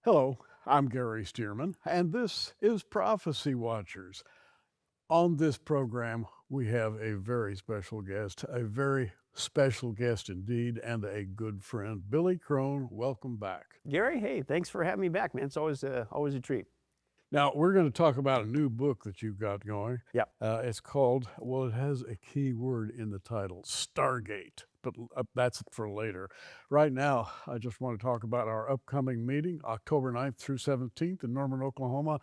Hello, I'm Gary Stearman, and this is Prophecy Watchers. On this program, we have a very special guest, a very special guest indeed, and a good friend, Billy Crone. Welcome back. Gary, hey, thanks for having me back, man. It's always a treat. Now, we're going to talk about a new book that you've got going. Yeah. It's called, well, it has a key word in the title, Stargate, but that's for later. Right now, I just want to talk about our upcoming meeting, October 9th through 17th in Norman, Oklahoma.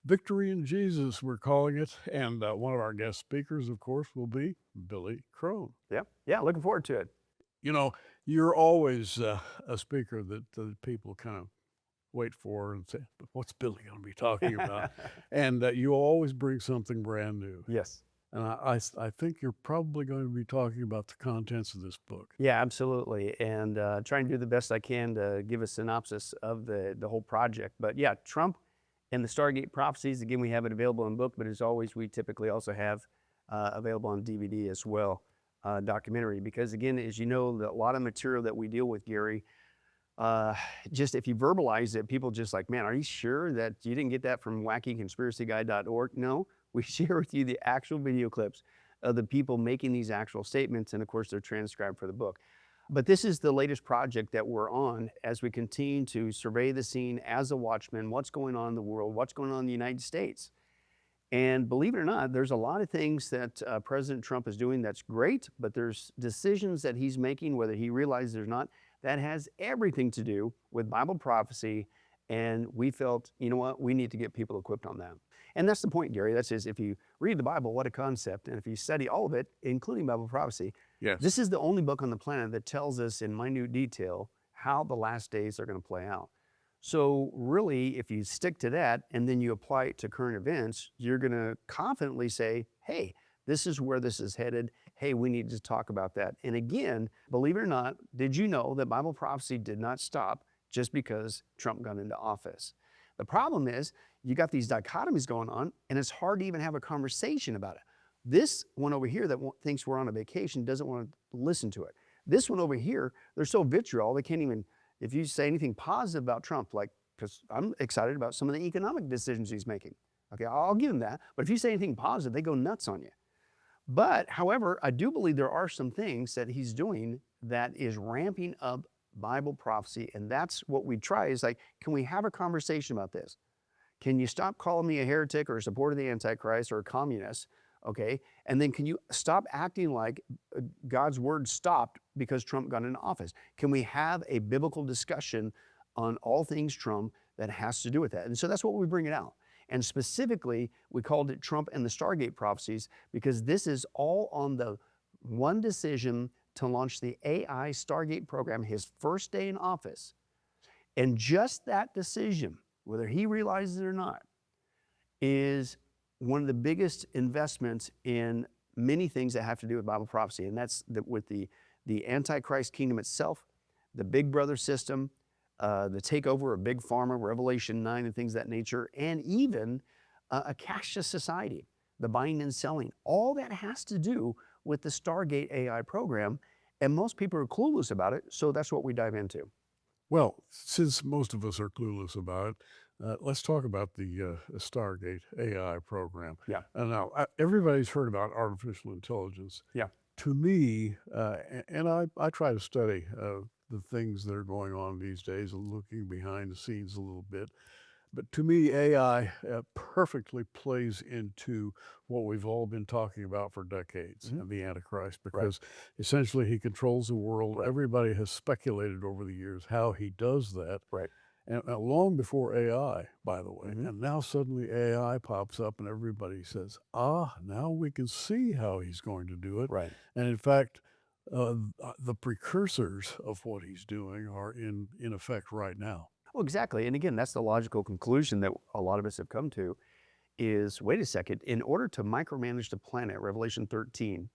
Victory in Jesus, we're calling it. And one of our guest speakers, of course, will be Billy Crone. Yeah. Looking forward to it. You know, you're always a speaker that people kind of wait for and say, "But what's Billy going to be talking about?" And you always bring something brand new. Yes. And I think you're probably going to be talking about the contents of this book. Yeah, absolutely. And trying to do the best I can to give a synopsis of the whole project. But yeah, Trump and the Stargate Prophecies. Again, we have it available in book, but as always, we typically also have available on DVD as well, documentary. Because again, as you know, a lot of material that we deal with, Gary, just if you verbalize it, people just like, man, are you sure that you didn't get that from wackyconspiracyguy.org? No, we share with you the actual video clips of the people making these actual statements, and of course, they're transcribed for the book. But this is the latest project that we're on as we continue to survey the scene as a watchman, what's going on in the world, what's going on in the United States. And believe it or not, there's a lot of things that President Trump is doing that's great, but there's decisions that he's making, whether he realizes it or not, that has everything to do with Bible prophecy. And we felt, you know what, we need to get people equipped on that. And that's the point, Gary. That says if you read the Bible, what a concept. And if you study all of it, including Bible prophecy, Yes. this is the only book on the planet that tells us in minute detail how the last days are going to play out. So really, if you stick to that and then you apply it to current events, you're going to confidently say, hey, this is where this is headed. Hey, we need to talk about that. And again, believe it or not, did you know that Bible prophecy did not stop just because Trump got into office? The problem is you got these dichotomies going on, and it's hard to even have a conversation about it. This one over here that thinks we're on a vacation doesn't want to listen to it. This one over here, they're so vitriol, they can't even, if you say anything positive about Trump, like, because I'm excited about some of the economic decisions he's making. Okay, I'll give him that. But if you say anything positive, they go nuts on you. But however, I do believe there are some things that he's doing that is ramping up Bible prophecy. And that's what we try is like, can we have a conversation about this? Can you stop calling me a heretic or a supporter of the Antichrist or a communist? Okay. And then can you stop acting like God's word stopped because Trump got into office? Can we have a biblical discussion on all things Trump that has to do with that? And so that's what we bring it out. And specifically, we called it Trump and the Stargate Prophecies because this is all on the one decision to launch the AI Stargate program, his first day in office. And just that decision, whether he realizes it or not, is one of the biggest investments in many things that have to do with Bible prophecy. And that's with the Antichrist kingdom itself, the Big Brother system, the takeover of Big Pharma, Revelation 9 and things of that nature, and even a cashless society, the buying and selling. All that has to do with the Stargate AI program. And most people are clueless about it, so that's what we dive into. Well, since most of us are clueless about it, let's talk about the Stargate AI program. Yeah. Now, everybody's heard about artificial intelligence. Yeah. To me, and I try to study the things that are going on these days, looking behind the scenes a little bit. But to me, AI perfectly plays into what we've all been talking about for decades, the Antichrist, because essentially he controls the world. Right. Everybody has speculated over the years how he does that. Right. And long before AI, by the way, and now suddenly AI pops up and everybody says, now we can see how he's going to do it. Right. And in fact, the precursors of what he's doing are in effect right now. Well, exactly. And again, that's the logical conclusion that a lot of us have come to is, wait a second, in order to micromanage the planet, Revelation 13,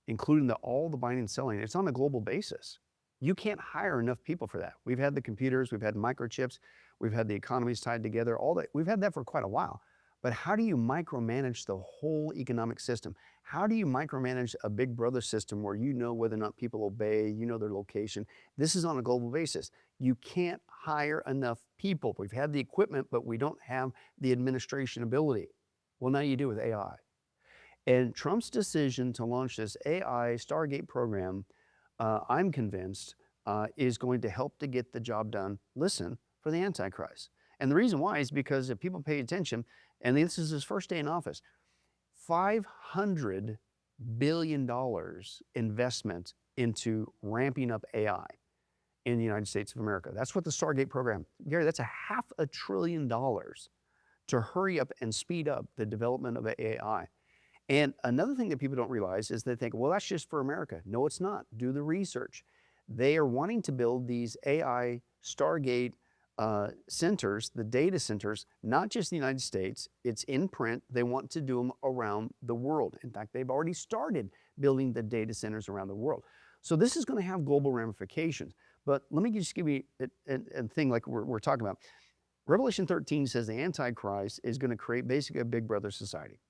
including all the buying and selling, it's on a global basis. You can't hire enough people for that. We've had the computers, we've had microchips, we've had the economies tied together, all that. We've had that for quite a while. But how do you micromanage the whole economic system? How do you micromanage a big brother system where you know whether or not people obey, you know their location? This is on a global basis. You can't hire enough people. We've had the equipment, but we don't have the administration ability. Well, now you do with AI. And Trump's decision to launch this AI Stargate program, I'm convinced, is going to help to get the job done, listen, for the Antichrist. And the reason why is because if people pay attention, and this is his first day in office, $500 billion investment into ramping up AI in the United States of America. That's what the Stargate program, Gary, that's $500 billion to hurry up and speed up the development of AI. And another thing that people don't realize is they think, well, that's just for America. No, it's not. Do the research. They are wanting to build these AI Stargate centers, the data centers, not just in the United States. It's in print. They want to do them around the world. In fact, they've already started building the data centers around the world. So this is going to have global ramifications. But let me just give you a thing like we're talking about. Revelation 13 says the Antichrist is going to create basically a big brother society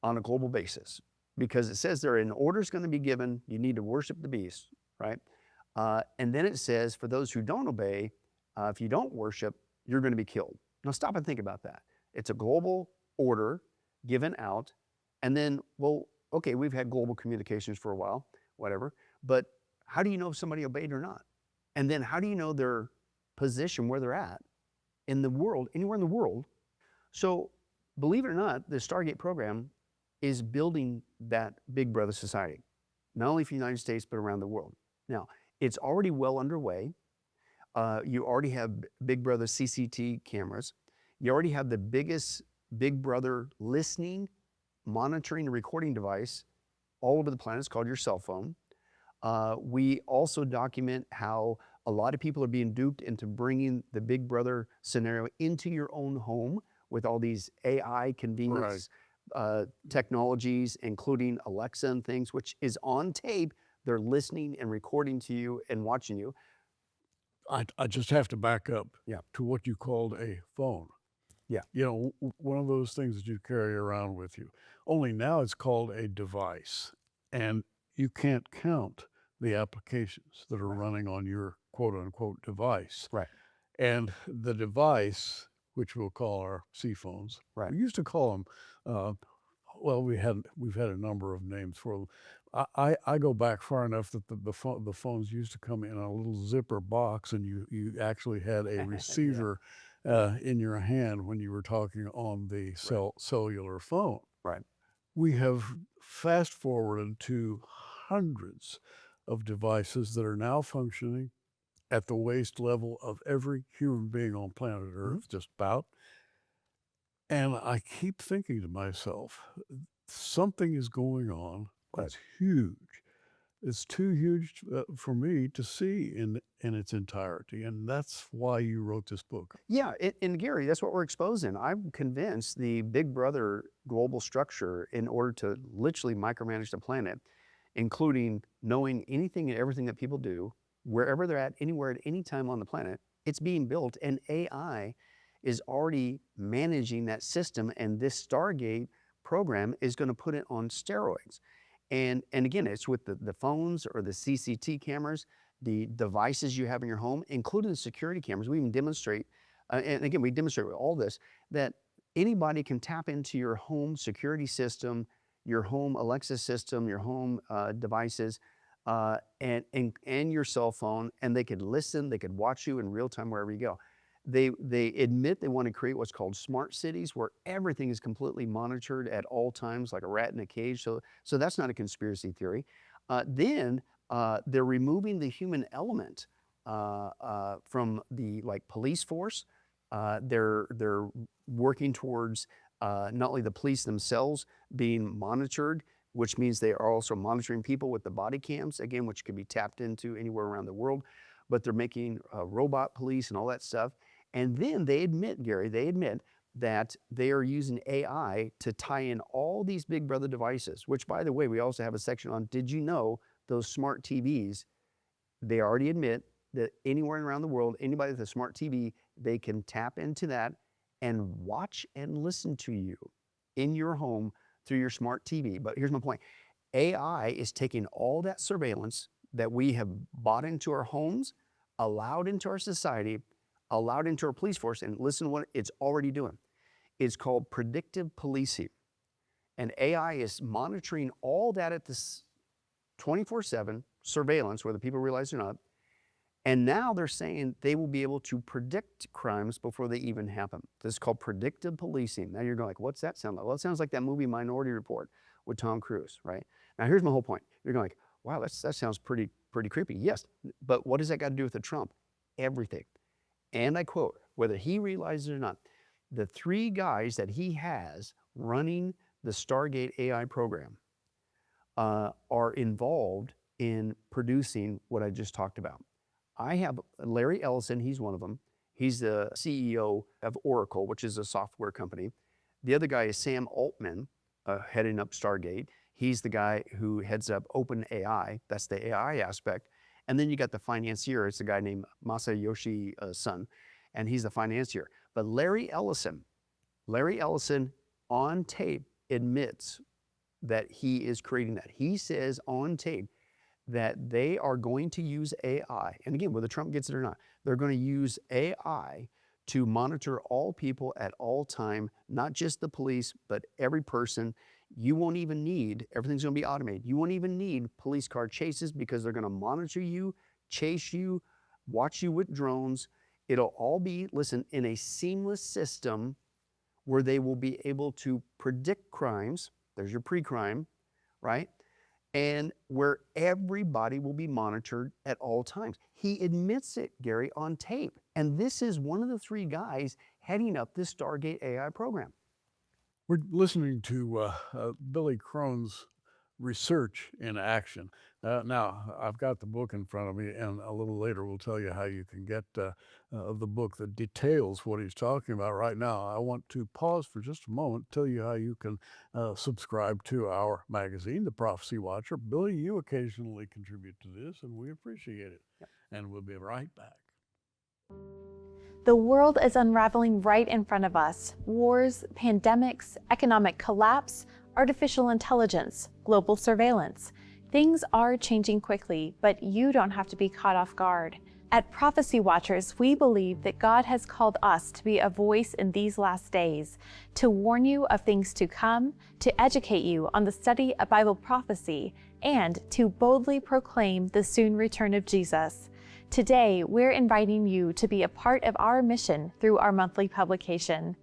on a global basis, because it says there an order is going to be given. You need to worship the beast, right? And then it says for those who don't obey, if you don't worship, you're going to be killed. Now stop and think about that. It's a global order given out. And then, well, okay, we've had global communications for a while, whatever. But how do you know if somebody obeyed or not? And then how do you know their position, where they're at in the world, anywhere in the world? So believe it or not, the Stargate program is building that big brother society, not only for the United States, but around the world. Now, it's already well underway. You already have big brother CCTV cameras. You already have the biggest big brother listening, monitoring, and recording device all over the planet. It's called your cell phone. We also document how a lot of people are being duped into bringing the big brother scenario into your own home with all these AI convenience technologies, including Alexa and things, which is on tape. They're listening and recording to you and watching you. I just have to back up Yeah. to what you called a phone. Yeah. You know, one of those things that you carry around with you. Only now it's called a device. And you can't count the applications that are running on your quote unquote device. Right. And the device, which we'll call our C phones, Right. we used to call them, well, we've had a number of names for them. I go back far enough that the phones used to come in a little zipper box, and you actually had a receiver in your hand when you were talking on the cellular phone. Right. We have fast forwarded to hundreds of devices that are now functioning at the waist level of every human being on planet Earth, just about. And I keep thinking to myself, something is going on that's huge. It's too huge for me to see in its entirety, and that's why you wrote this book. Yeah, and Gary, that's what we're exposing. I'm convinced the Big Brother global structure, in order to literally micromanage the planet, including knowing anything and everything that people do, wherever they're at, anywhere at any time on the planet, it's being built, and AI is already managing that system, and this Stargate program is going to put it on steroids. And again, it's with the phones or the CCTV cameras, the devices you have in your home, including the security cameras. We even demonstrate, and again, we demonstrate with all this, that anybody can tap into your home security system, your home Alexa system, your home devices, and your cell phone, and they could listen, they could watch you in real time wherever you go. They admit they want to create what's called smart cities, where everything is completely monitored at all times, like a rat in a cage. So that's not a conspiracy theory. Then they're removing the human element from the police force. They're working towards not only the police themselves being monitored, which means they are also monitoring people with the body cams, again, which can be tapped into anywhere around the world. But they're making robot police and all that stuff. And then they admit, Gary, that they are using AI to tie in all these Big Brother devices, which, by the way, we also have a section on, did you know those smart TVs, they already admit that anywhere around the world, anybody with a smart TV, they can tap into that and watch and listen to you in your home through your smart TV. But here's my point. AI is taking all that surveillance that we have bought into our homes, allowed into our society, allowed into our police force, and listen to what it's already doing. It's called predictive policing. And AI is monitoring all that at this 24/7 surveillance, whether people realize it or not. And now they're saying they will be able to predict crimes before they even happen. This is called predictive policing. Now you're going like, what's that sound like? Well, it sounds like that movie Minority Report with Tom Cruise, right? Now here's my whole point. You're going like, wow, that sounds pretty creepy. Yes, but what does that got to do with the Trump? Everything. And I quote, whether he realizes it or not, the 3 guys that he has running the Stargate AI program are involved in producing what I just talked about. I have Larry Ellison, he's one of them. He's the CEO of Oracle, which is a software company. The other guy is Sam Altman, heading up Stargate. He's the guy who heads up OpenAI. That's the AI aspect. And then you got the financier. It's a guy named Masayoshi Son, and he's the financier. But Larry Ellison on tape admits that he is creating that. He says on tape that they are going to use AI, and again, whether Trump gets it or not, they're going to use AI to monitor all people at all time, not just the police, but every person. You won't even need, everything's going to be automated. You won't even need police car chases because they're going to monitor you, chase you, watch you with drones. It'll all be, listen, in a seamless system where they will be able to predict crimes. There's your pre-crime, right? And where everybody will be monitored at all times. He admits it, Gary, on tape. And this is one of the 3 guys heading up this Stargate AI program. We're listening to Billy Crone's research in action. Now, I've got the book in front of me, and a little later we'll tell you how you can get the book that details what he's talking about. Right now, I want to pause for just a moment, tell you how you can subscribe to our magazine, The Prophecy Watcher. Billy, you occasionally contribute to this, and we appreciate it. Yep. And we'll be right back. The world is unraveling right in front of us. Wars, pandemics, economic collapse, artificial intelligence, global surveillance. Things are changing quickly, but you don't have to be caught off guard. At Prophecy Watchers, we believe that God has called us to be a voice in these last days, to warn you of things to come, to educate you on the study of Bible prophecy, and to boldly proclaim the soon return of Jesus. Today, we're inviting you to be a part of our mission through our monthly publication.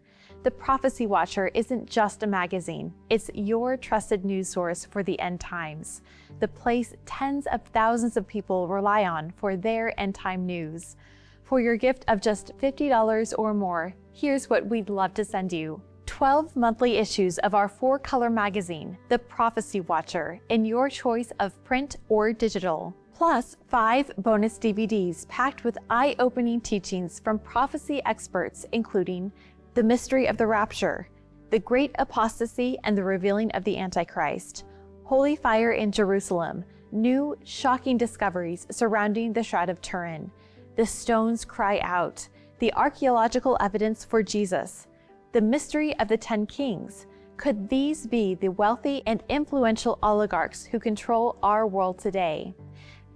The Prophecy Watcher isn't just a magazine, it's your trusted news source for the end times, the place tens of thousands of people rely on for their end time news. For your gift of just $50 or more, here's what we'd love to send you. 12 monthly issues of our 4-color magazine, The Prophecy Watcher, in your choice of print or digital. Plus 5 bonus DVDs packed with eye-opening teachings from prophecy experts, including The Mystery of the Rapture, The Great Apostasy and the Revealing of the Antichrist, Holy Fire in Jerusalem, new shocking discoveries surrounding the Shroud of Turin, The Stones Cry Out, The Archaeological Evidence for Jesus, The Mystery of the 10 Kings. Could these be the wealthy and influential oligarchs who control our world today?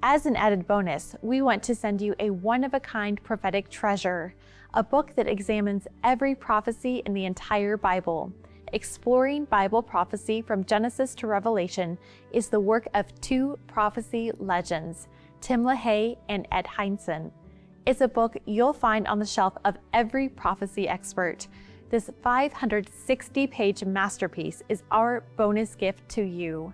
As an added bonus, we want to send you a one-of-a-kind prophetic treasure, a book that examines every prophecy in the entire Bible. Exploring Bible prophecy from Genesis to Revelation is the work of 2 prophecy legends, Tim LaHaye and Ed Hindson. It's a book you'll find on the shelf of every prophecy expert. This 560-page masterpiece is our bonus gift to you.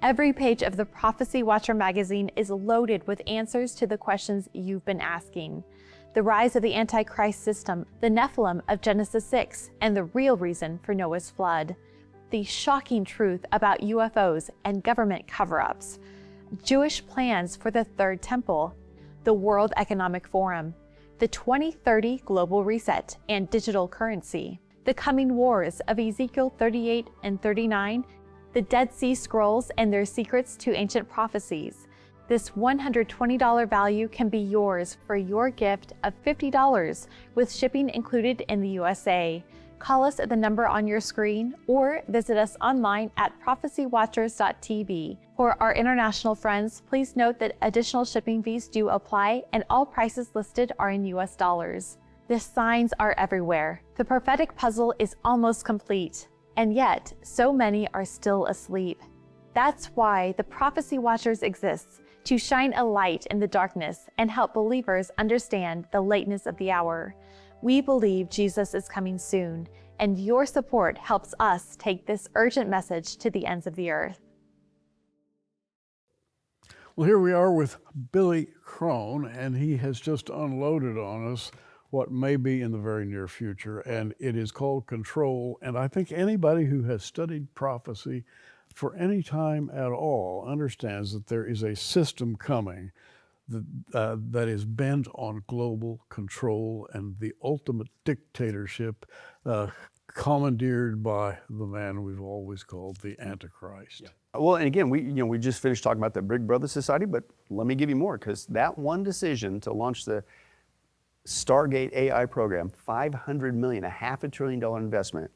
Every page of the Prophecy Watcher magazine is loaded with answers to the questions you've been asking. The rise of the Antichrist system, the Nephilim of Genesis 6, and the real reason for Noah's flood. The shocking truth about UFOs and government cover-ups. Jewish plans for the Third Temple. The World Economic Forum. The 2030 Global Reset and digital currency. The coming wars of Ezekiel 38 and 39. The Dead Sea Scrolls and their secrets to ancient prophecies, This $120 value can be yours for your gift of $50 with shipping included in the USA. Call us at the number on your screen or visit us online at prophecywatchers.tv. For our international friends, please note that additional shipping fees do apply and all prices listed are in US dollars. The signs are everywhere. The prophetic puzzle is almost complete, and yet so many are still asleep. That's why the Prophecy Watchers exists, to shine a light in the darkness and help believers understand the lateness of the hour. We believe Jesus is coming soon, and your support helps us take this urgent message to the ends of the earth. Well, here we are with Billy Crone, and he has just unloaded on us what may be in the very near future, and it is called Control. And I think anybody who has studied prophecy for any time at all understands that there is a system coming that is bent on global control and the ultimate dictatorship commandeered by the man we've always called the Antichrist. Yeah. Well, and again, we just finished talking about the Big Brother Society, but let me give you more, because that one decision to launch the Stargate AI program, $500 million, a $500 billion investment,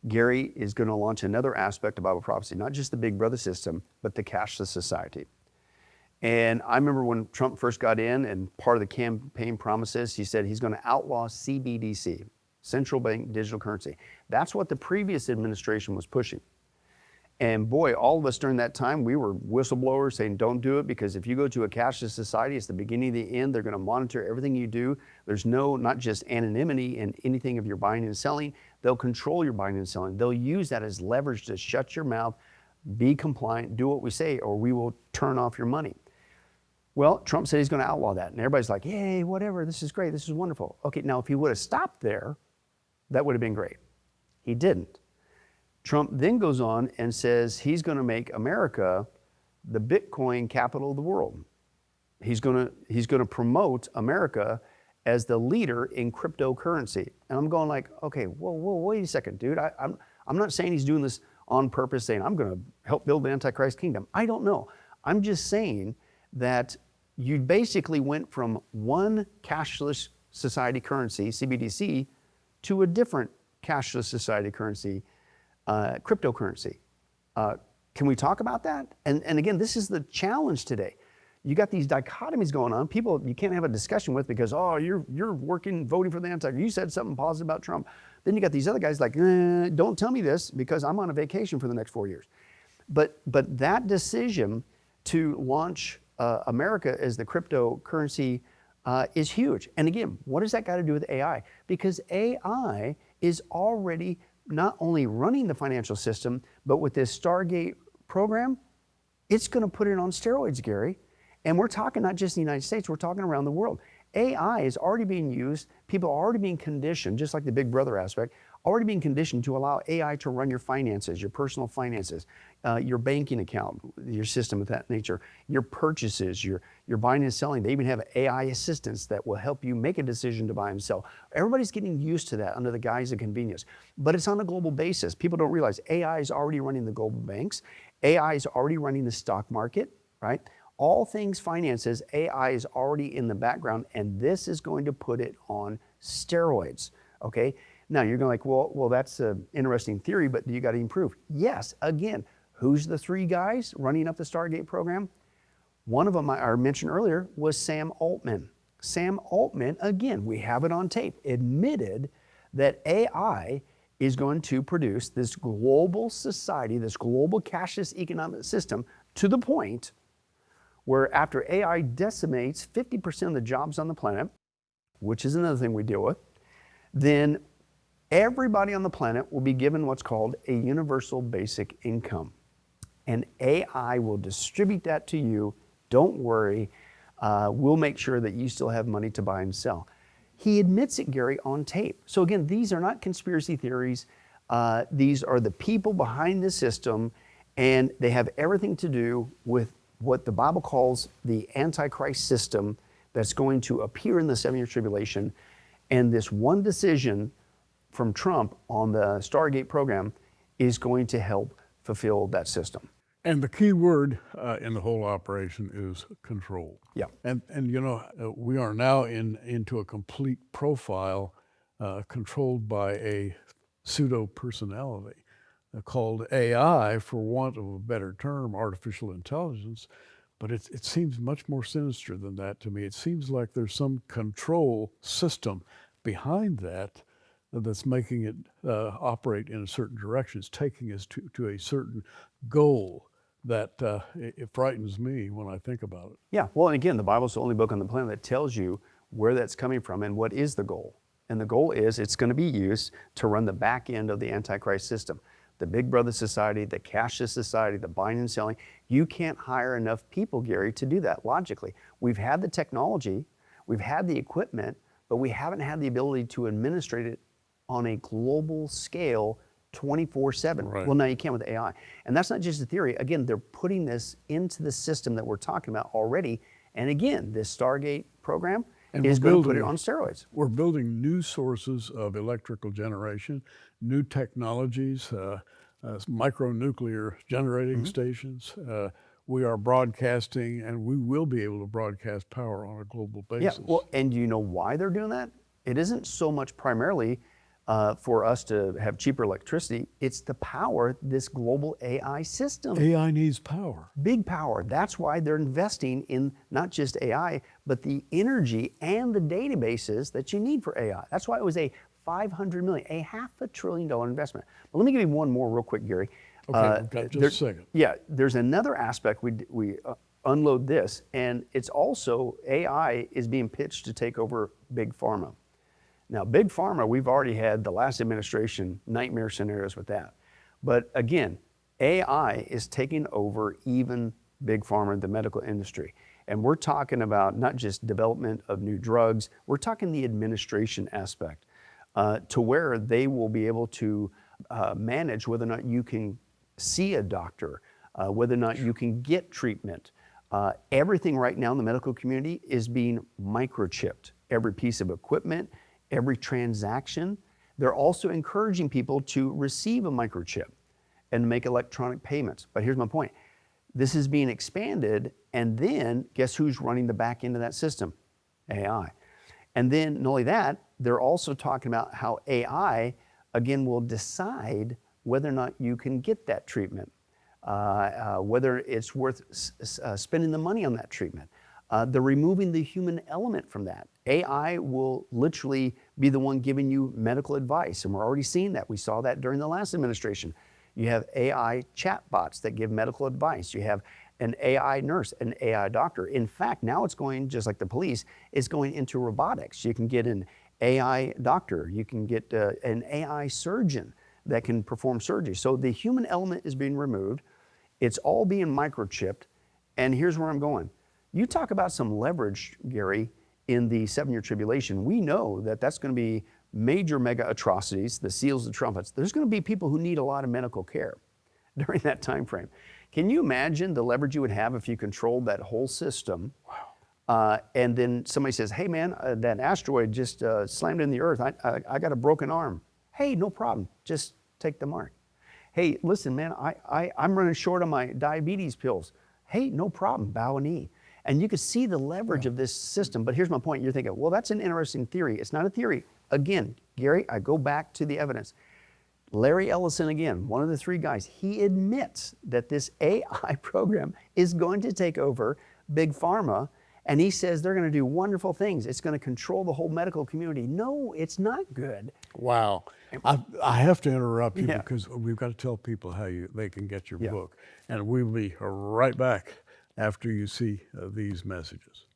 Gary is going to launch another aspect of Bible prophecy, not just the Big Brother system, but the Cashless Society. And I remember when Trump first got in, and part of the campaign promises, he said he's going to outlaw CBDC, central bank digital currency. That's what the previous administration was pushing. And boy, all of us during that time, we were whistleblowers saying, don't do it, because if you go to a cashless society, it's the beginning of the end. They're going to monitor everything you do. There's not just anonymity in anything of your buying and selling. They'll control your buying and selling. They'll use that as leverage to shut your mouth, be compliant, do what we say, or we will turn off your money. Well, Trump said he's going to outlaw that. And everybody's like, yay, whatever, this is great, this is wonderful. Okay, now if he would have stopped there, that would have been great. He didn't. Trump then goes on and says he's going to make America the Bitcoin capital of the world. He's going to promote America as the leader in cryptocurrency. And I'm going like, okay, whoa, wait a second, dude. I'm not saying he's doing this on purpose, saying I'm going to help build the Antichrist kingdom. I don't know. I'm just saying that you basically went from one cashless society currency, CBDC, to a different cashless society currency, cryptocurrency. Can we talk about that? And again, this is the challenge today. You got these dichotomies going on. People you can't have a discussion with because, oh, you're voting for the Antichrist. You said something positive about Trump. Then you got these other guys like, don't tell me this because I'm on a vacation for the next 4 years. But that decision to launch America as the cryptocurrency is huge. And again, what does that got to do with AI? Because AI is already not only running the financial system, but with this Stargate program, it's going to put it on steroids, Gary. And we're talking not just in the United States, we're talking around the world. AI is already being used. People are already being conditioned, just like the Big Brother aspect, already being conditioned to allow AI to run your finances, your personal finances, your banking account, your system of that nature, your purchases, your buying and selling. They even have AI assistants that will help you make a decision to buy and sell. Everybody's getting used to that under the guise of convenience, but it's on a global basis. People don't realize AI is already running the global banks. AI is already running the stock market, right? All things finances, AI is already in the background, and this is going to put it on steroids, okay? Now, you're going like, well, that's an interesting theory, but you got to improve. Yes, again, who's the three guys running up the Stargate program? One of them I mentioned earlier was Sam Altman. Sam Altman, again, we have it on tape, admitted that AI is going to produce this global society, this global cashless economic system to the point where after AI decimates 50% of the jobs on the planet, which is another thing we deal with, then everybody on the planet will be given what's called a universal basic income. And AI will distribute that to you. Don't worry. We'll make sure that you still have money to buy and sell. He admits it, Gary, on tape. So again, these are not conspiracy theories. These are the people behind the system, and they have everything to do with what the Bible calls the Antichrist system that's going to appear in the 7-year tribulation. And this one decision from Trump on the Stargate program is going to help fulfill that system. And the key word in the whole operation is control. Yeah. And we are now into a complete profile controlled by a pseudo personality called AI, for want of a better term, artificial intelligence. But it seems much more sinister than that to me. It seems like there's some control system behind that that's making it operate in a certain direction. It's taking us to a certain goal that it frightens me when I think about it. Yeah, well, and again, the Bible's the only book on the planet that tells you where that's coming from and what is the goal. And the goal is it's going to be used to run the back end of the Antichrist system. The Big Brother society, the cashless society, the buying and selling. You can't hire enough people, Gary, to do that logically. We've had the technology, we've had the equipment, but we haven't had the ability to administrate it on a global scale 24/7. Right. Well, now you can with AI. And that's not just a theory. Again, they're putting this into the system that we're talking about already. And again, this Stargate program is going to put it on steroids. We're building new sources of electrical generation, new technologies, micronuclear generating stations. We are broadcasting, and we will be able to broadcast power on a global basis. Yeah, well, and do you know why they're doing that? It isn't so much primarily for us to have cheaper electricity. It's to power this global AI system. AI needs power. Big power. That's why they're investing in not just AI, but the energy and the databases that you need for AI. That's why it was a $500 million, a $500 billion investment. But let me give you one more real quick, Gary. Okay, we've got just a second. Yeah, there's another aspect we unload this, and it's also AI is being pitched to take over Big Pharma. Now, Big Pharma, we've already had the last administration nightmare scenarios with that. But again, AI is taking over even Big Pharma, the medical industry. And we're talking about not just development of new drugs, we're talking the administration aspect to where they will be able to manage whether or not you can see a doctor, whether or not you can get treatment. Everything right now in the medical community is being microchipped. Every piece of equipment, every transaction. They're also encouraging people to receive a microchip and make electronic payments. But here's my point. This is being expanded, and then guess who's running the back end of that system? AI. And then not only that, they're also talking about how AI, again, will decide whether or not you can get that treatment, whether it's worth spending the money on that treatment. They're removing the human element from that. AI will literally be the one giving you medical advice, and we're already seeing that. We saw that during the last administration. You have AI chatbots that give medical advice. You have an AI nurse, an AI doctor. In fact, now it's going, just like the police, it's going into robotics. You can get an AI doctor. You can get an AI surgeon that can perform surgery. So the human element is being removed. It's all being microchipped. And here's where I'm going. You talk about some leverage, Gary, in the 7-year tribulation. We know that that's going to be major mega atrocities, the seals, the trumpets. There's going to be people who need a lot of medical care during that time frame. Can you imagine the leverage you would have if you controlled that whole system? Wow. And then somebody says, hey man, that asteroid just slammed in the earth. I got a broken arm. Hey, no problem. Just take the mark. Hey, listen, man, I'm running short on my diabetes pills. Hey, no problem. Bow a knee. And you can see the leverage of this system. But here's my point. You're thinking, well, that's an interesting theory. It's not a theory. Again, Gary, I go back to the evidence. Larry Ellison, again, one of the 3 guys, he admits that this AI program is going to take over Big Pharma. And he says they're going to do wonderful things. It's going to control the whole medical community. No, it's not good. Wow. I have to interrupt you because we've got to tell people how they can get your book. And we'll be right back after you see these messages.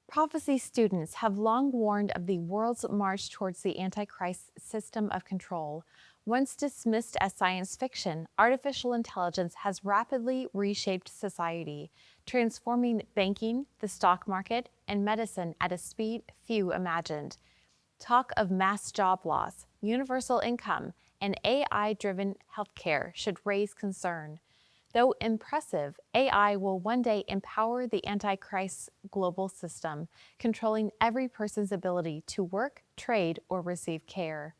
Prophecy students have long warned of the world's march towards the Antichrist system of control. Once dismissed as science fiction, artificial intelligence has rapidly reshaped society, transforming banking, the stock market, and medicine at a speed few imagined. Talk of mass job loss, universal income, and AI-driven healthcare should raise concern. Though impressive, AI will one day empower the Antichrist's global system, controlling every person's ability to work, trade, or receive care.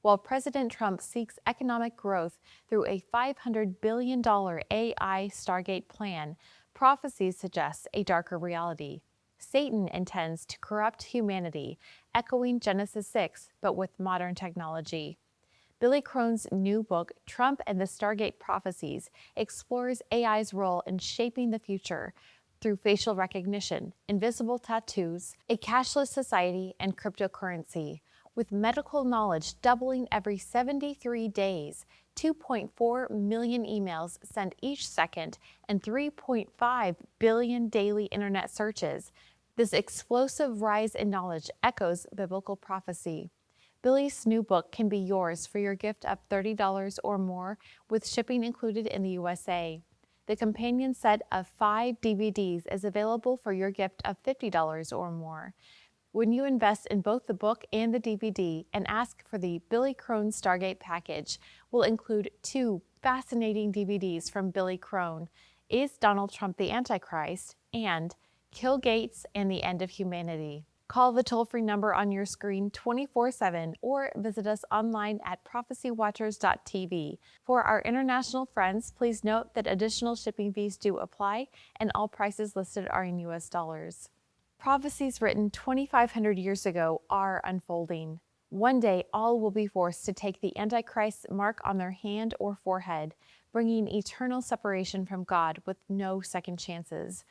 while President Trump seeks economic growth through a $500 billion AI Stargate plan, Prophecies suggests a darker reality. Satan intends to corrupt humanity, echoing Genesis 6, but with modern technology. Billy Crone's new book, Trump and the Stargate Prophecies, explores AI's role in shaping the future through facial recognition, invisible tattoos, a cashless society, and cryptocurrency. With medical knowledge doubling every 73 days, 2.4 million emails sent each second, and 3.5 billion daily internet searches, this explosive rise in knowledge echoes biblical prophecy. Billy's new book can be yours for your gift of $30 or more, with shipping included in the USA. The companion set of 5 DVDs is available for your gift of $50 or more. When you invest in both the book and the DVD and ask for the Billy Crone Stargate package, we'll include 2 fascinating DVDs from Billy Crone, Is Donald Trump the Antichrist? And Kill Gates and the End of Humanity. Call the toll-free number on your screen 24/7 or visit us online at prophecywatchers.tv. For our international friends, please note that additional shipping fees do apply and all prices listed are in US dollars. Prophecies written 2,500 years ago are unfolding. One day, all will be forced to take the Antichrist's mark on their hand or forehead, bringing eternal separation from God with no second chances.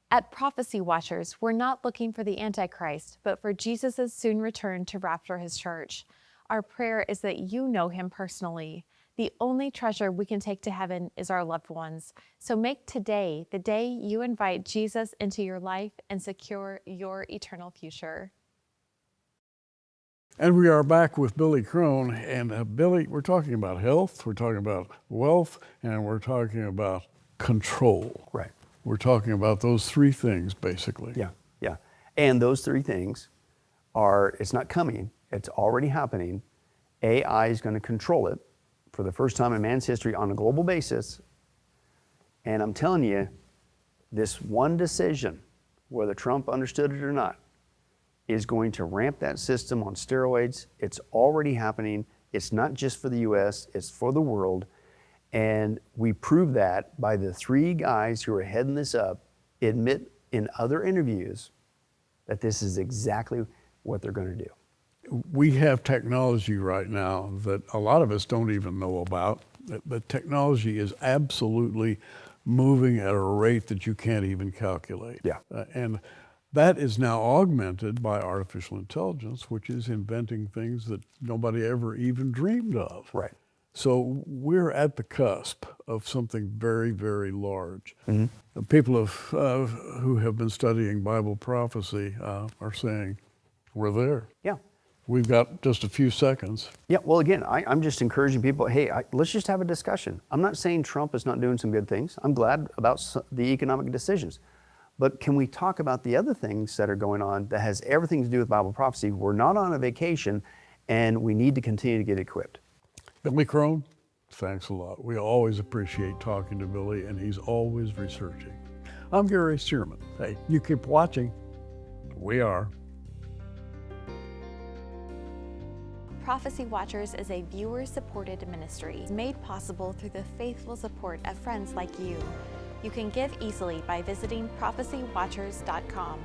At Prophecy Watchers, we're not looking for the Antichrist, but for Jesus' soon return to rapture his church. Our prayer is that you know him personally. The only treasure we can take to heaven is our loved ones. So make today the day you invite Jesus into your life and secure your eternal future. And we are back with Billy Crone. And Billy, we're talking about health, we're talking about wealth, and we're talking about control. Right. We're talking about those 3 things, basically. Yeah. And those 3 things are, it's not coming, it's already happening. AI is going to control it for the first time in man's history on a global basis. And I'm telling you, this one decision, whether Trump understood it or not, is going to ramp that system on steroids. It's already happening. It's not just for the US, it's for the world. And we prove that by the 3 guys who are heading this up admit in other interviews that this is exactly what they're going to do. We have technology right now that a lot of us don't even know about. The technology is absolutely moving at a rate that you can't even calculate. Yeah. And that is now augmented by artificial intelligence, which is inventing things that nobody ever even dreamed of. Right. So we're at the cusp of something very, very large. Mm-hmm. People who have been studying Bible prophecy are saying, we're there. Yeah. We've got just a few seconds. Yeah, well, again, I'm just encouraging people, hey, let's just have a discussion. I'm not saying Trump is not doing some good things. I'm glad about the economic decisions. But can we talk about the other things that are going on that has everything to do with Bible prophecy? We're not on a vacation, and we need to continue to get equipped. Billy Crone, thanks a lot. We always appreciate talking to Billy, and he's always researching. I'm Gary Stearman. Hey, you keep watching. We are. Prophecy Watchers is a viewer-supported ministry made possible through the faithful support of friends like you. You can give easily by visiting prophecywatchers.com.